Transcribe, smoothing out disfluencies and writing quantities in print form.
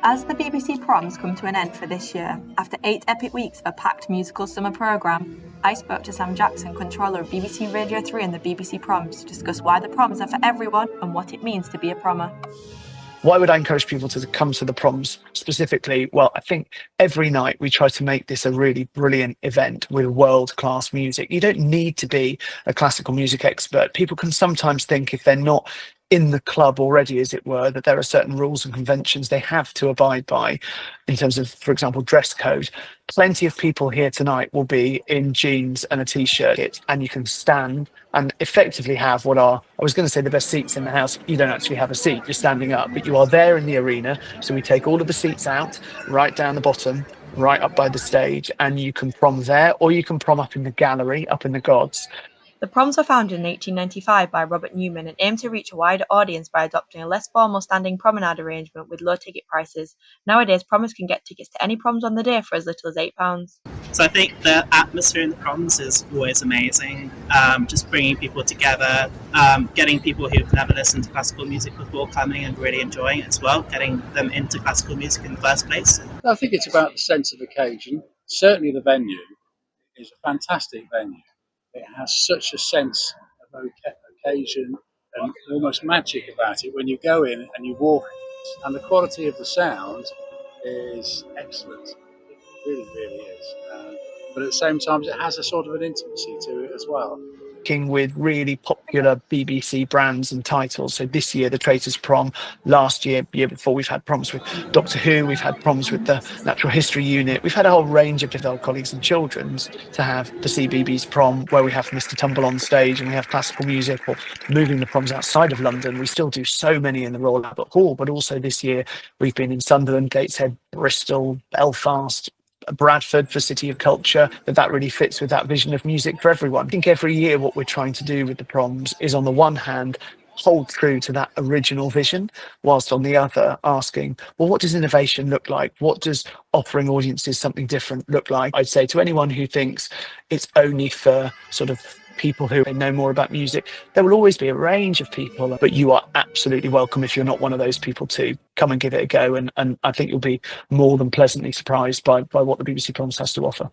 As the BBC Proms come to an end for this year, after 8 epic weeks of a packed musical summer programme, I spoke to Sam Jackson, controller of BBC Radio 3 and the BBC Proms, to discuss why the Proms are for everyone and what it means to be a prommer. Why would I encourage people to come to the Proms specifically? Well, I think every night we try to make this a really brilliant event with world-class music. You don't need to be a classical music expert. People can sometimes think, if they're not in the club already, as it were, that there are certain rules and conventions they have to abide by in terms of, for example, dress code. Plenty of people here tonight will be in jeans and a t-shirt, and you can stand and effectively have what are, I was going to say, the best seats in the house. You don't actually have a seat, you're standing up, but you are there in the arena. So we take all of the seats out, right down the bottom, right up by the stage, and you can prom there, or you can prom up in the gallery, up in the gods. The Proms were founded in 1895 by Robert Newman and aimed to reach a wider audience by adopting a less formal standing promenade arrangement with low ticket prices. Nowadays, prommers can get tickets to any proms on the day for as little as £8. So I think the atmosphere in the Proms is always amazing. Just bringing people together, getting people who've never listened to classical music before coming and really enjoying it as well, getting them into classical music in the first place. I think it's about the sense of occasion. Certainly the venue is a fantastic venue. It has such a sense of occasion and almost magic about it when you go in and you walk, and the quality of the sound is excellent. It really, really is. But at the same time, it has a sort of an intimacy to it as well. With really popular BBC brands and titles. So this year, the Traitors Prom. Last year before, we've had proms with Doctor Who, we've had proms with the Natural History Unit. We've had a whole range of different colleagues and children's to have the CBeebies Prom, where we have Mr. Tumble on stage and we have classical music, or moving the proms outside of London. We still do so many in the Royal Albert Hall, but also this year we've been in Sunderland, Gateshead, Bristol, Belfast, Bradford for City of Culture. That really fits with that vision of music for everyone. I think every year what we're trying to do with the Proms is, on the one hand, hold true to that original vision, whilst on the other asking, well, what does innovation look like? What does offering audiences something different look like? I'd say to anyone who thinks it's only for sort of people who know more about music, there will always be a range of people, but you are absolutely welcome, if you're not one of those people, to come and give it a go, and I think you'll be more than pleasantly surprised by what the BBC Proms has to offer.